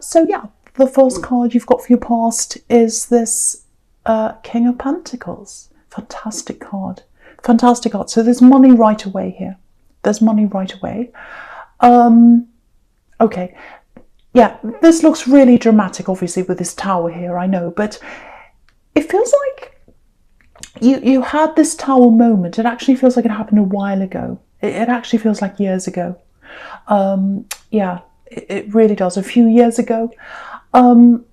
So yeah, the first card you've got for your past is this King of Pentacles. Fantastic card. Fantastic card. So there's money right away here. There's money right away. Okay. Yeah, this looks really dramatic, obviously, with this tower here, I know, but it feels like you had this tower moment. It actually feels like it happened a while ago. It actually feels like years ago. Yeah, it really does. A few years ago. And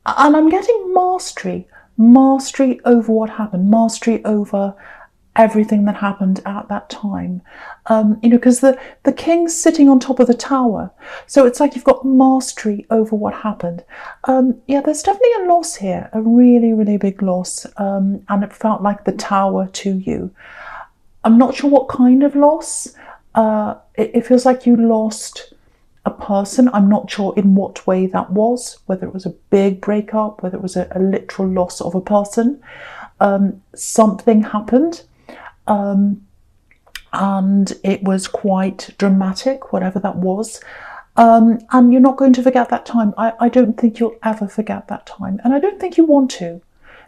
I'm getting mastery over what happened, mastery over everything that happened at that time. You know, because the king's sitting on top of the tower, so it's like you've got mastery over what happened. Yeah, there's definitely a loss here, a really, really big loss, and it felt like the tower to you. I'm not sure what kind of loss. It feels like you lost a person. I'm not sure in what way that was, whether it was a big breakup, whether it was a literal loss of a person. Something happened, and it was quite dramatic, whatever that was. And you're not going to forget that time. I don't think you'll ever forget that time, and I don't think you want to.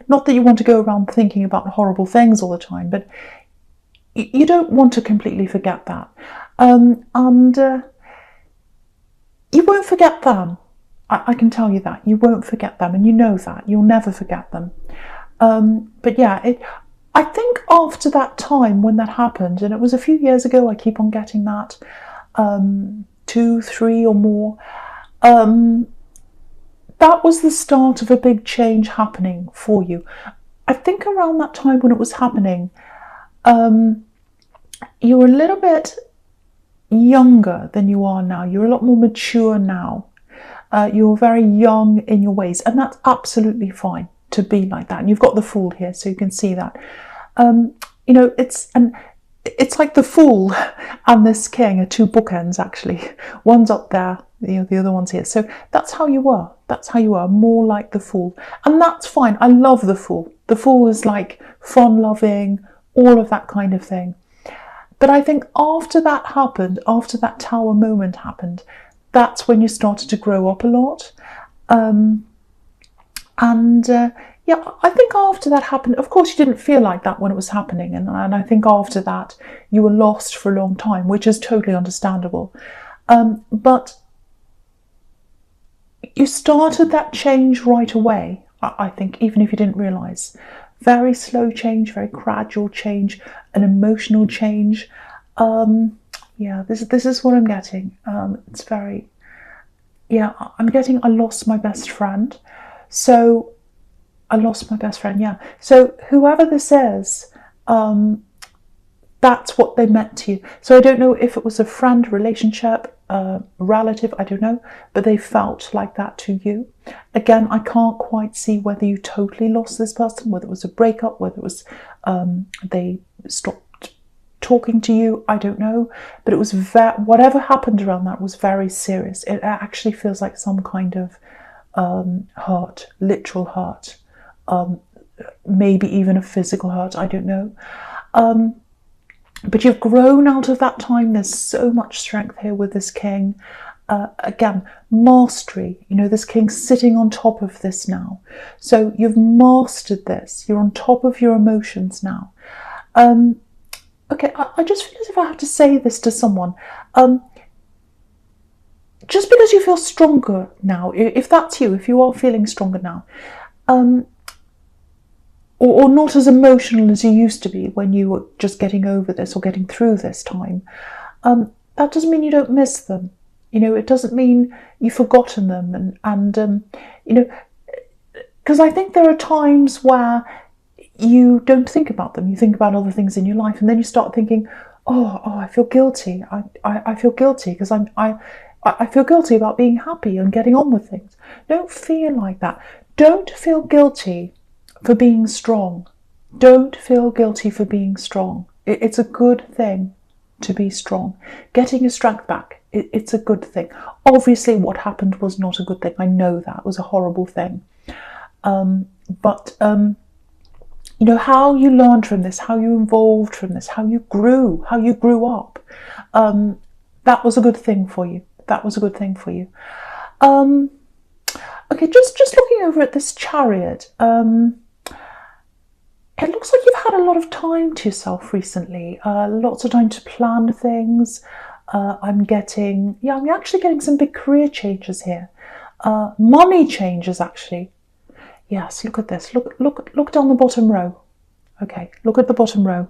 Not that you want to go around thinking about horrible things all the time, but you don't want to completely forget that. And you won't forget them. I can tell you that. You won't forget them, and you know that. You'll never forget them. But yeah, I think after that time when that happened, and it was a few years ago, I keep on getting that, 2, 3 or more, that was the start of a big change happening for you. I think around that time when it was happening, you were a little bit younger than you are now. You're a lot more mature now. You're very young in your ways, and that's absolutely fine to be like that. And you've got the Fool here, so you can see that. You know, it's like the Fool and this King are two bookends, actually. One's up there, you know, the other one's here. So that's how you were. That's how you were, more like the Fool. And that's fine. I love the Fool. The Fool is like fun-loving, all of that kind of thing. But I think after that happened, after that tower moment happened, that's when you started to grow up a lot. Yeah, I think after that happened, of course you didn't feel like that when it was happening, and I think after that you were lost for a long time, which is totally understandable. But you started that change right away, I think, even if you didn't realise. Very slow change, very gradual change, an emotional change. Yeah, this is what I'm getting. It's very, yeah, I'm getting I lost my best friend. So I lost my best friend, yeah. So whoever this is, that's what they meant to you. So I don't know if it was a friend, relationship, relative, I don't know, but they felt like that to you. Again, I can't quite see whether you totally lost this person, whether it was a breakup, whether it was they stopped talking to you, I don't know. But it was whatever happened around that was very serious. It actually feels like some kind of hurt, literal hurt. Maybe even a physical hurt, I don't know. But you've grown out of that time. There's so much strength here with this King. Again, mastery. You know, this King's sitting on top of this now. So you've mastered this. You're on top of your emotions now. Okay, I just feel as if I have to say this to someone. Just because you feel stronger now, if that's you, if you are feeling stronger now, or not as emotional as you used to be when you were just getting over this or getting through this time, that doesn't mean you don't miss them. You know, it doesn't mean you've forgotten them. And you know, because I think there are times where you don't think about them. You think about other things in your life, and then you start thinking, oh, I feel guilty. I feel guilty because I feel guilty about being happy and getting on with things. Don't feel like that. Don't feel guilty for being strong. Don't feel guilty for being strong. It's a good thing to be strong. Getting your strength back, it's a good thing. Obviously, what happened was not a good thing. I know that. It was a horrible thing. But you know, how you learned from this, how you evolved from this, how you grew up, that was a good thing for you. That was a good thing for you. Okay, just looking over at this Chariot, it looks like you've had a lot of time to yourself recently, lots of time to plan things. I'm actually getting some big career changes here. Money changes, actually. Yes, look at this. Look down the bottom row. Okay, look at the bottom row.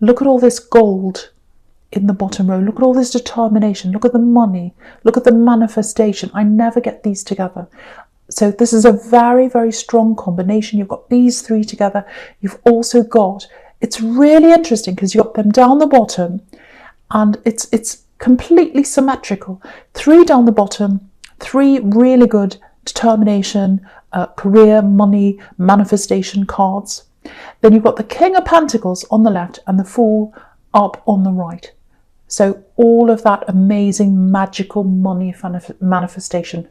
Look at all this gold in the bottom row. Look at all this determination. Look at the money. Look at the manifestation. I never get these together. So this is a very, very strong combination. You've got these three together. You've also got, it's really interesting because you've got them down the bottom and it's completely symmetrical. 3 down the bottom, 3 really good determination, career, money, manifestation cards. Then you've got the King of Pentacles on the left and the Fool up on the right. So all of that amazing magical money manifestation.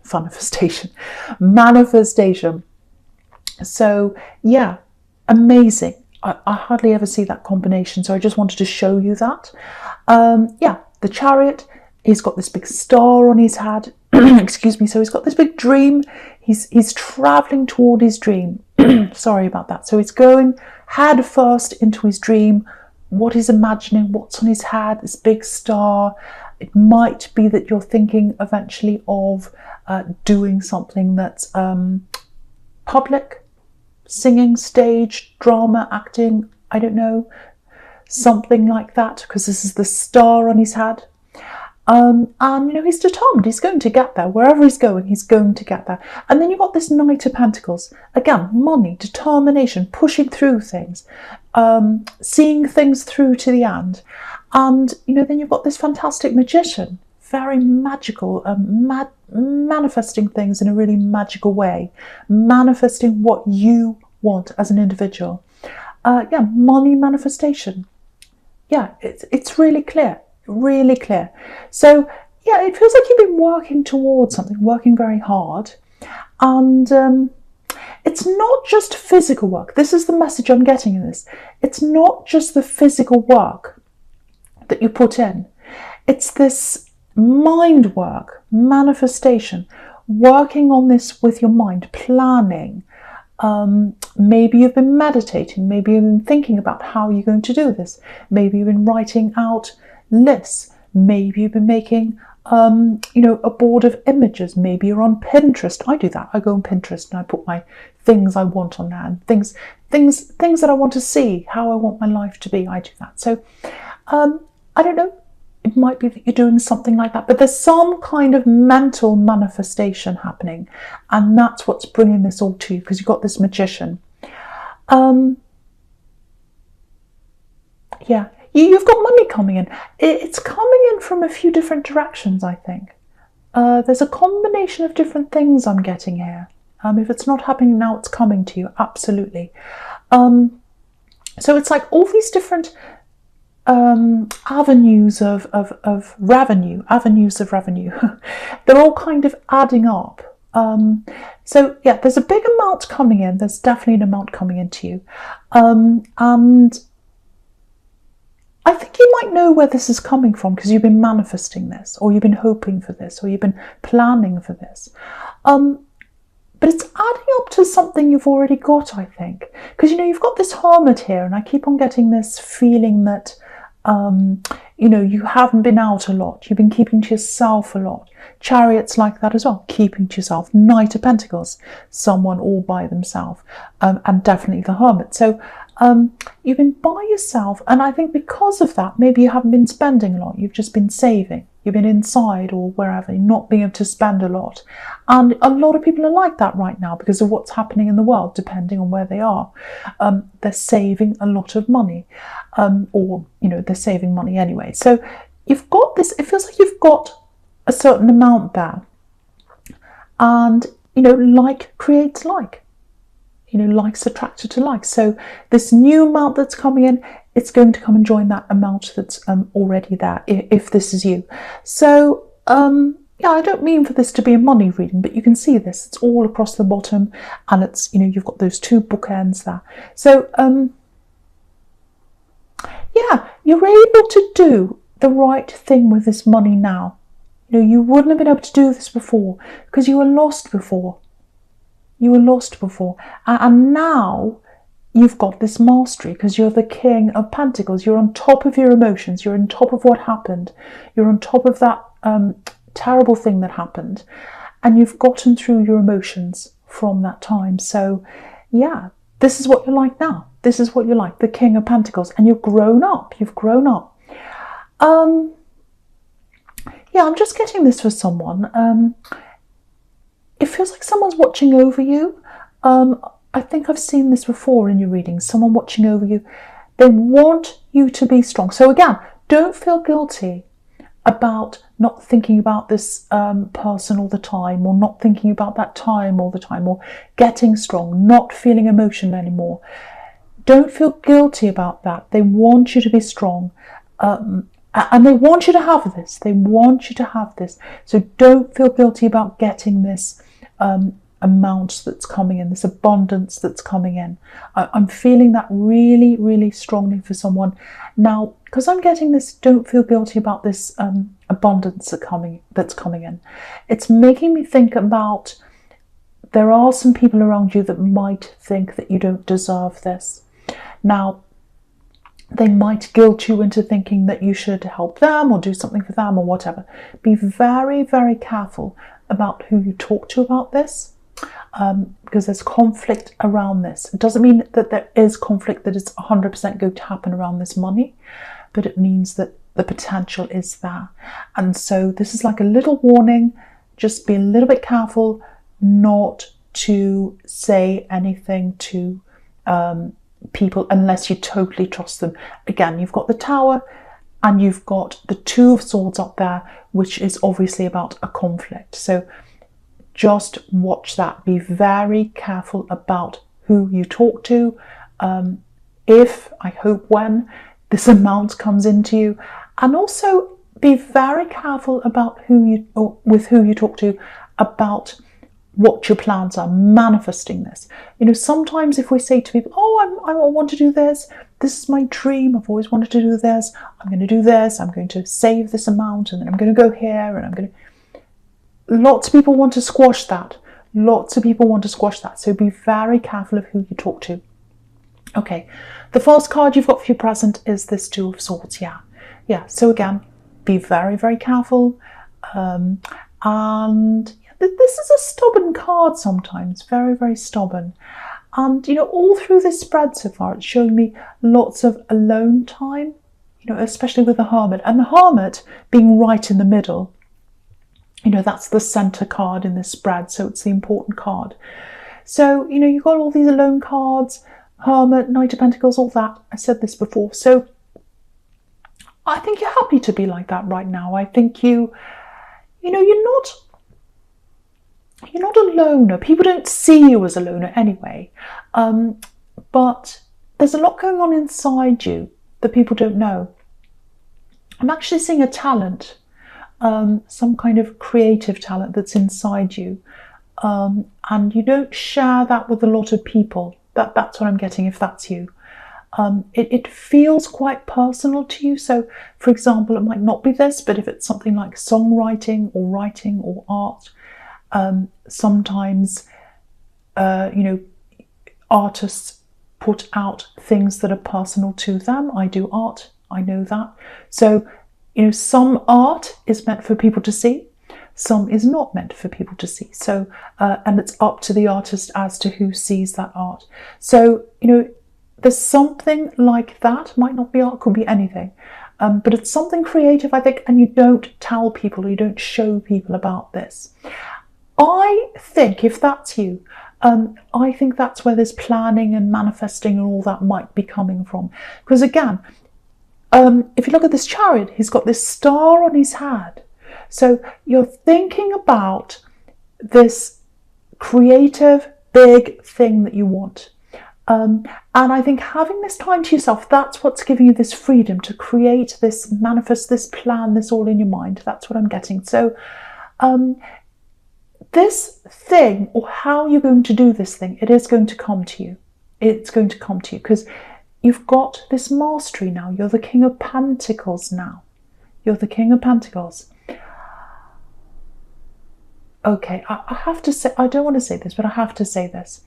So yeah, amazing. I hardly ever see that combination. So I just wanted to show you that. Yeah, the Chariot, he's got this big star on his head. Excuse me. So he's got this big dream. He's traveling toward his dream. Sorry about that. So he's going head first into his dream. What he's imagining, what's on his head, this big star. It might be that you're thinking eventually of doing something that's public, singing, stage, drama, acting, I don't know, something like that, because this is the star on his head. And he's determined, he's going to get there. Wherever he's going to get there. And then you've got this Knight of Pentacles. Again, money, determination, pushing through things, seeing things through to the end. And, then you've got this fantastic Magician, very magical, manifesting things in a really magical way, manifesting what you want as an individual. Money manifestation. Yeah, it's really clear. Really clear. So yeah, it feels like you've been working towards something, working very hard, and it's not just physical work. This is the message I'm getting in this. It's not just the physical work that you put in. It's this mind work, manifestation, working on this with your mind, planning. Maybe you've been meditating. Maybe you've been thinking about how you're going to do this. Maybe you've been writing out lists. Maybe you've been making a board of images. Maybe you're on Pinterest. I do that. I go on Pinterest and I put my things I want on there, and things that I want to see, how I want my life to be. I do that. So I don't know, it might be that you're doing something like that, but there's some kind of mental manifestation happening, and that's what's bringing this all to you, because you've got this Magician. Yeah, you've got money coming in. It's coming in from a few different directions, I think. There's a combination of different things I'm getting here. If it's not happening now, it's coming to you, absolutely. So it's like all these different avenues of revenue. They're all kind of adding up. So yeah, there's a big amount coming in. There's definitely an amount coming into you. And I think you might know where this is coming from, because you've been manifesting this, or you've been hoping for this, or you've been planning for this. But it's adding up to something you've already got, I think. Because, you've got this Hermit here, and I keep on getting this feeling that, you haven't been out a lot. You've been keeping to yourself a lot. Chariot's like that as well, keeping to yourself. Knight of Pentacles, someone all by themselves, and definitely the Hermit. So you've been by yourself, and I think because of that, maybe you haven't been spending a lot. You've just been saving. You've been inside or wherever, not being able to spend a lot. And a lot of people are like that right now because of what's happening in the world, depending on where they are. They're saving a lot of money, or they're saving money anyway. So you've got this, it feels like you've got a certain amount there, and like creates like. Likes attracted to like. So this new amount that's coming in, it's going to come and join that amount that's already there, if this is you. So yeah, I don't mean for this to be a money reading, but you can see this. It's all across the bottom, and it's you've got those two bookends there. So yeah, you're able to do the right thing with this money now. You wouldn't have been able to do this before because you were lost before. You were lost before. And now you've got this mastery because you're the King of Pentacles. You're on top of your emotions. You're on top of what happened. You're on top of that terrible thing that happened. And you've gotten through your emotions from that time. So, yeah, this is what you're like now. This is what you're like, the King of Pentacles. And you've grown up. You've grown up. Yeah, I'm just getting this for someone. It feels like someone's watching over you. I think I've seen this before in your readings. Someone watching over you. They want you to be strong. So again, don't feel guilty about not thinking about this person all the time, or not thinking about that time all the time, or getting strong, not feeling emotion anymore. Don't feel guilty about that. They want you to be strong. And they want you to have this. They want you to have this. So don't feel guilty about getting this amount that's coming in, this abundance that's coming in. I'm feeling that really, really strongly for someone. Now, because I'm getting this, don't feel guilty about this abundance that's coming in. It's making me think about, there are some people around you that might think that you don't deserve this. Now, they might guilt you into thinking that you should help them or do something for them or whatever. Be very, very careful about who you talk to about this, because there's conflict around this. It doesn't mean that there is conflict that is 100% going to happen around this money, but it means that the potential is there. And so this is like a little warning. Just be a little bit careful not to say anything to people unless you totally trust them. Again, you've got the Tower and you've got the Two of Swords up there, which is obviously about a conflict. So just watch that. Be very careful about who you talk to. I hope when this amount comes into you, and also be very careful about with who you talk to about what your plans are, manifesting this. You know, sometimes if we say to people, oh, I want to do this, this is my dream, I've always wanted to do this, I'm going to do this, I'm going to save this amount, and then I'm going to go here, and I'm going to... Lots of people want to squash that. Lots of people want to squash that. So be very careful of who you talk to. Okay, the first card you've got for your present is this Two of Swords. Yeah. So again, be very, very careful. And this is a stubborn card sometimes, very, very stubborn. And, you know, all through this spread so far, it's showing me lots of alone time, you know, especially with the Hermit. And the Hermit being right in the middle, you know, that's the centre card in this spread, so it's the important card. So, you know, you've got all these alone cards, Hermit, Knight of Pentacles, all that. I said this before. So I think you're happy to be like that right now. I think you know, you're not a loner. People don't see you as a loner anyway. But there's a lot going on inside you that people don't know. I'm actually seeing a talent, some kind of creative talent that's inside you. And you don't share that with a lot of people. That's what I'm getting, if that's you. It feels quite personal to you. So, for example, it might not be this, but if it's something like songwriting or writing or art, sometimes, you know, artists put out things that are personal to them. I do art, I know that. So, you know, some art is meant for people to see, some is not meant for people to see. So, and it's up to the artist as to who sees that art. So, you know, there's something like that. Might not be art, could be anything. But it's something creative, I think, and you don't tell people, or you don't show people about this. I think if that's you, I think that's where this planning and manifesting and all that might be coming from. Because again, if you look at this Chariot, he's got this star on his head. So you're thinking about this creative, big thing that you want. And I think having this time to yourself, that's what's giving you this freedom to create this, manifest this, plan this all in your mind. That's what I'm getting. So this thing, or how you're going to do this thing, it is going to come to you. It's going to come to you because you've got this mastery now. You're the King of Pentacles now. You're the King of Pentacles. Okay, I have to say, I don't want to say this, but I have to say this.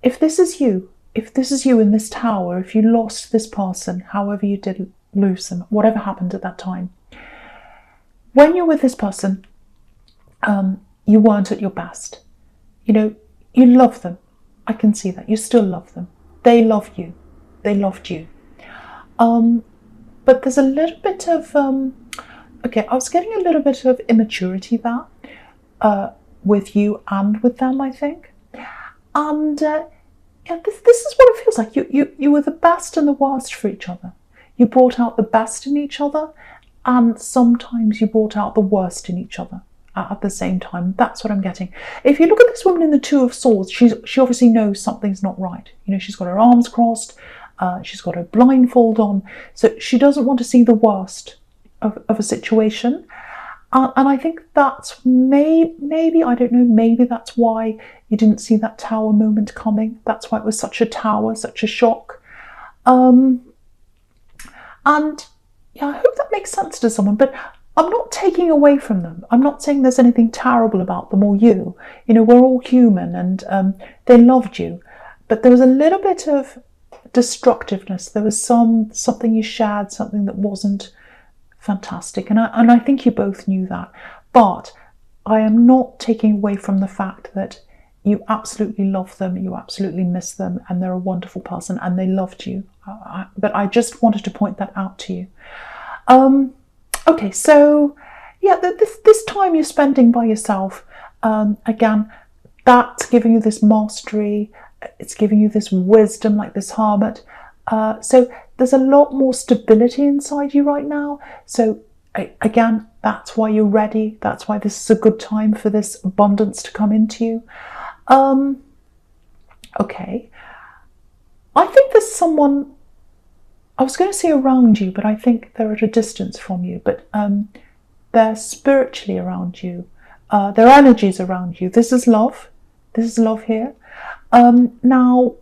If this is you in this tower, if you lost this person, however you did lose them, whatever happened at that time, when you're with this person, you weren't at your best. You know, you love them. I can see that. You still love them. They love you. They loved you. But there's a little bit of, okay, I was getting a little bit of immaturity there with you and with them, I think. And yeah, this is what it feels like. You were the best and the worst for each other. You brought out the best in each other, and sometimes you brought out the worst in each other at the same time. That's what I'm getting. If you look at this woman in the Two of Swords, she obviously knows something's not right. You know, she's got her arms crossed, she's got her blindfold on, so she doesn't want to see the worst of a situation. And I think that's maybe, I don't know, maybe that's why you didn't see that tower moment coming. That's why it was such a tower, such a shock. And yeah, I hope that makes sense to someone, but I'm not taking away from them. I'm not saying there's anything terrible about them or you. You know, we're all human, and they loved you. But there was a little bit of destructiveness. There was something you shared, something that wasn't fantastic. And I think you both knew that. But I am not taking away from the fact that you absolutely love them, you absolutely miss them, and they're a wonderful person, and they loved you. But I just wanted to point that out to you. Okay, so yeah, this time you're spending by yourself, again, that's giving you this mastery, it's giving you this wisdom, like this hermit. So there's a lot more stability inside you right now. So again, that's why you're ready. That's why this is a good time for this abundance to come into you. Okay, I think there's someone, I was going to say around you, but I think they're at a distance from you, but they're spiritually around you. Their energies around you. This is love. This is love here. Now,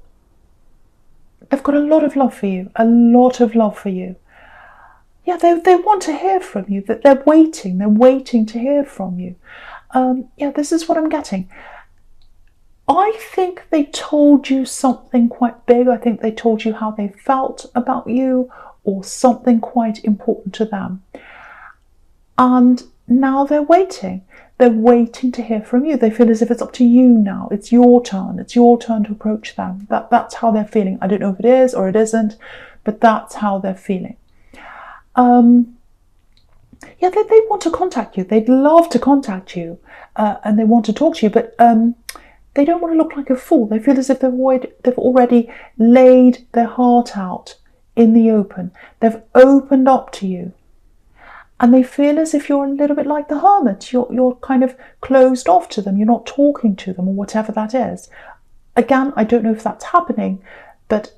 they've got a lot of love for you. A lot of love for you. Yeah, they want to hear from you. That they're waiting. They're waiting to hear from you. Yeah, this is what I'm getting. I think they told you something quite big. I think they told you how they felt about you, or something quite important to them. And now they're waiting. They're waiting to hear from you. They feel as if it's up to you now. It's your turn. It's your turn to approach them. That's how they're feeling. I don't know if it is or it isn't, but that's how they're feeling. Yeah, they want to contact you. They'd love to contact you, and they want to talk to you, but they don't want to look like a fool. They feel as if they've already laid their heart out in the open. They've opened up to you. And they feel as if you're a little bit like the hermit. You're kind of closed off to them. You're not talking to them, or whatever that is. Again, I don't know if that's happening, but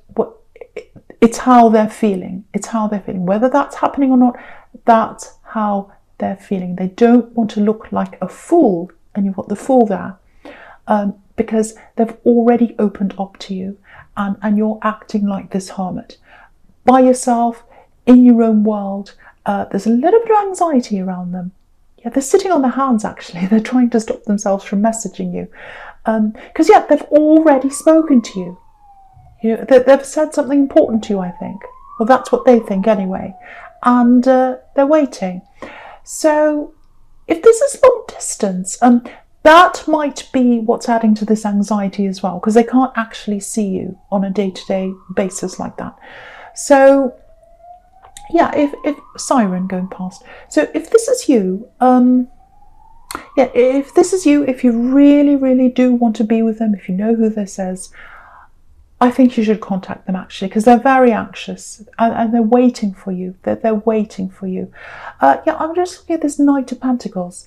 it's how they're feeling. It's how they're feeling. Whether that's happening or not, that's how they're feeling. They don't want to look like a fool, and you've got the fool there. Because they've already opened up to you, and you're acting like this hermit by yourself in your own world. There's a little bit of anxiety around them. Yeah, they're sitting on their hands, actually. They're trying to stop themselves from messaging you, because yeah, they've already spoken to you. You know, they've said something important to you, I think. Well, that's what they think anyway, and they're waiting. So if this is long distance, that might be what's adding to this anxiety as well, because they can't actually see you on a day-to-day basis like that. So yeah, if siren going past. So if this is you, yeah, if this is you, if you really, really do want to be with them, if you know who this is, I think you should contact them, actually, because they're very anxious, and they're waiting for you. They're waiting for you. Yeah, I'm just looking at this Knight of Pentacles.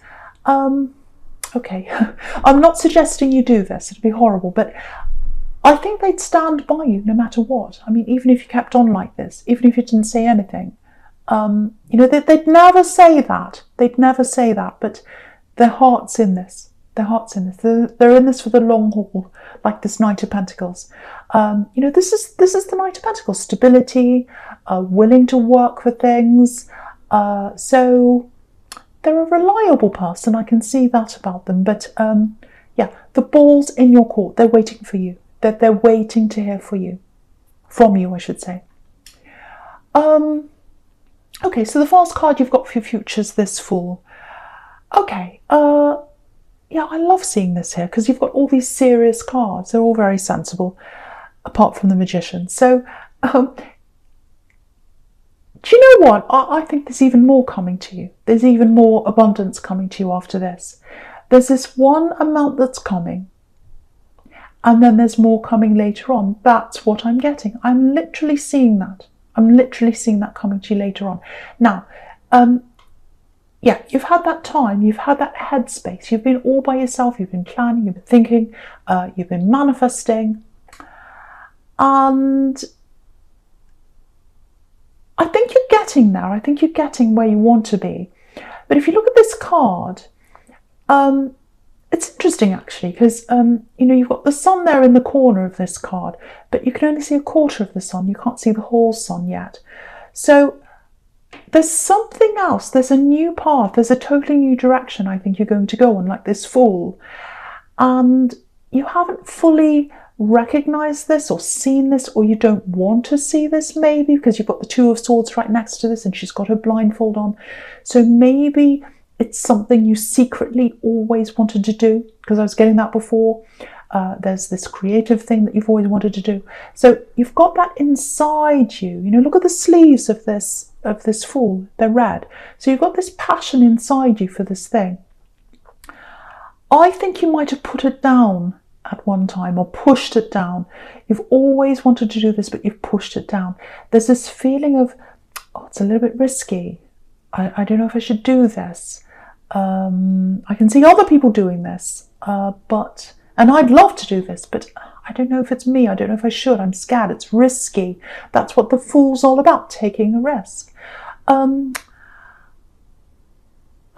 Okay, I'm not suggesting you do this. It'd be horrible, but I think they'd stand by you no matter what. I mean, even if you kept on like this, even if you didn't say anything, you know, they'd never say that. They'd never say that, but their heart's in this. Their heart's in this. They're in this for the long haul, like this Knight of Pentacles. You know, this is the Knight of Pentacles. Stability, willing to work for things. So they're a reliable person. I can see that about them. But yeah, the ball's in your court. They're waiting for you. They're waiting to hear from you, I should say. Okay, so the first card you've got for your future is this Fool. Okay, yeah, I love seeing this here because you've got all these serious cards. They're all very sensible, apart from the Magician. So, do you know what? I think there's even more coming to you. There's even more abundance coming to you after this. There's this one amount that's coming, and then there's more coming later on. That's what I'm getting. I'm literally seeing that. I'm literally seeing that coming to you later on. Now, yeah, you've had that time, you've had that headspace, you've been all by yourself, you've been planning, you've been thinking, you've been manifesting, and I think you're getting there. I think you're getting where you want to be. But if you look at this card, it's interesting actually, because you know, you've got the sun there in the corner of this card, but you can only see a quarter of the sun. You can't see the whole sun yet. So there's something else. There's a new path. There's a totally new direction I think you're going to go on, like this Fool. And you haven't fully recognized this or seen this, or you don't want to see this maybe because you've got the Two of Swords right next to this and she's got her blindfold on. So maybe it's something you secretly always wanted to do, because I was getting that before. There's this creative thing that you've always wanted to do. So you've got that inside you. You know, look at the sleeves of this Fool. They're red. So you've got this passion inside you for this thing. I think you might have put it down at one time or pushed it down. You've always wanted to do this, but you've pushed it down. There's this feeling of, oh, it's a little bit risky. I don't know if I should do this. I can see other people doing this, and I'd love to do this, but I don't know if it's me. I don't know if I should. I'm scared. It's risky. That's what the Fool's all about, taking a risk. I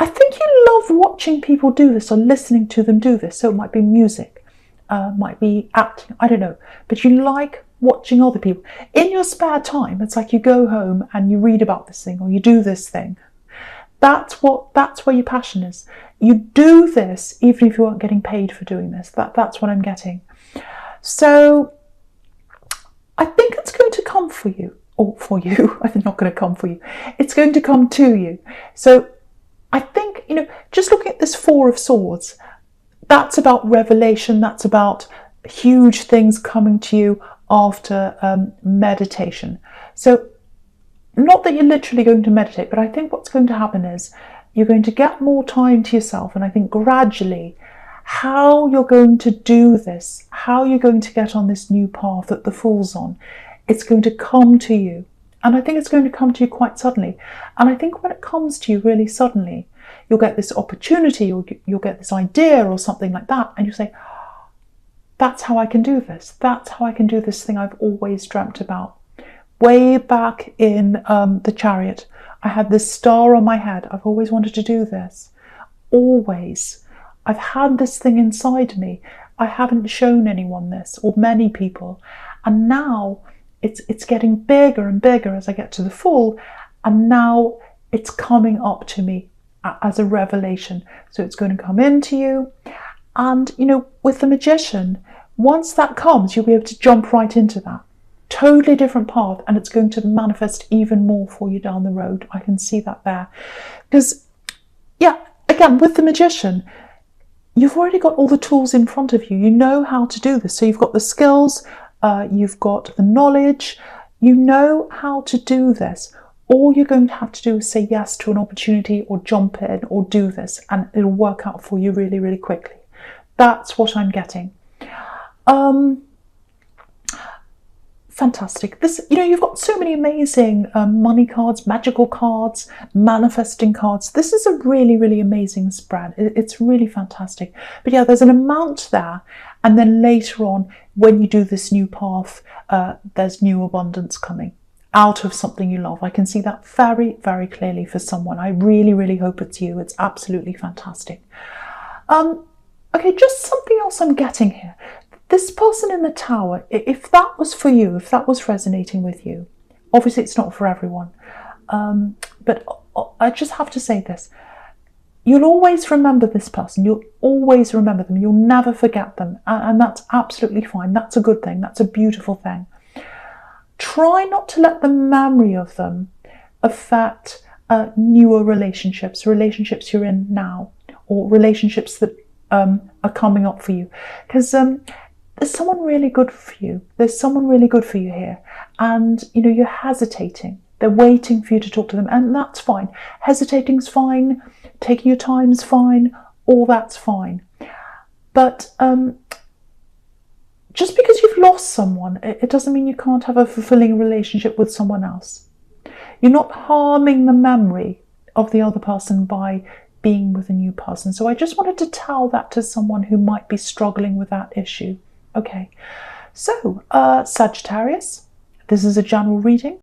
think you love watching people do this or listening to them do this. So it might be music, might be acting, I don't know. But you like watching other people. In your spare time, it's like you go home and you read about this thing or you do this thing. That's where your passion is. You do this even if you aren't getting paid for doing this. That's what I'm getting. So I think it's going to come for you, or for you. I'm not going to come for you. It's going to come to you. So I think, you know, just looking at this Four of Swords, that's about revelation. That's about huge things coming to you after meditation. So not that you're literally going to meditate, but I think what's going to happen is you're going to get more time to yourself. And I think gradually how you're going to do this, how you're going to get on this new path that the Fool's on, it's going to come to you. And I think it's going to come to you quite suddenly. And I think when it comes to you really suddenly, you'll get this opportunity, or you'll get this idea or something like that. And you say, oh, that's how I can do this. That's how I can do this thing I've always dreamt about. Way back in the Chariot, I had this star on my head. I've always wanted to do this. Always. I've had this thing inside me. I haven't shown anyone this, or many people. And now it's getting bigger and bigger as I get to the Fool. And now it's coming up to me as a revelation. So it's going to come into you. And, you know, with the Magician, once that comes, you'll be able to jump right into that. Totally different path, and it's going to manifest even more for you down the road. I can see that there. Because, yeah, again, with the Magician, you've already got all the tools in front of you. You know how to do this. So you've got the skills, you've got the knowledge, you know how to do this. All you're going to have to do is say yes to an opportunity or jump in or do this, and it'll work out for you really, really quickly. That's what I'm getting. Fantastic. This, you know, you've got so many amazing money cards, magical cards, manifesting cards. This is a really, really amazing spread. It's really fantastic. But yeah, there's an amount there. And then later on, when you do this new path, there's new abundance coming out of something you love. I can see that very, very clearly for someone. I really, really hope it's you. It's absolutely fantastic. Okay, just something else I'm getting here. This person in the Tower, if that was for you, if that was resonating with you, obviously it's not for everyone, but I just have to say this. you'll always remember this person. You'll always remember them. You'll never forget them. And that's absolutely fine. That's a good thing. That's a beautiful thing. Try not to let the memory of them affect newer relationships you're in now, or relationships that are coming up for you. Because there's someone really good for you. There's someone really good for you here. And, you know, you're hesitating. They're waiting for you to talk to them. And that's fine. Hesitating's fine. Taking your time's fine. All that's fine. But just because you've lost someone, it doesn't mean you can't have a fulfilling relationship with someone else. You're not harming the memory of the other person by being with a new person. So I just wanted to tell that to someone who might be struggling with that issue. Okay, so Sagittarius, this is a general reading.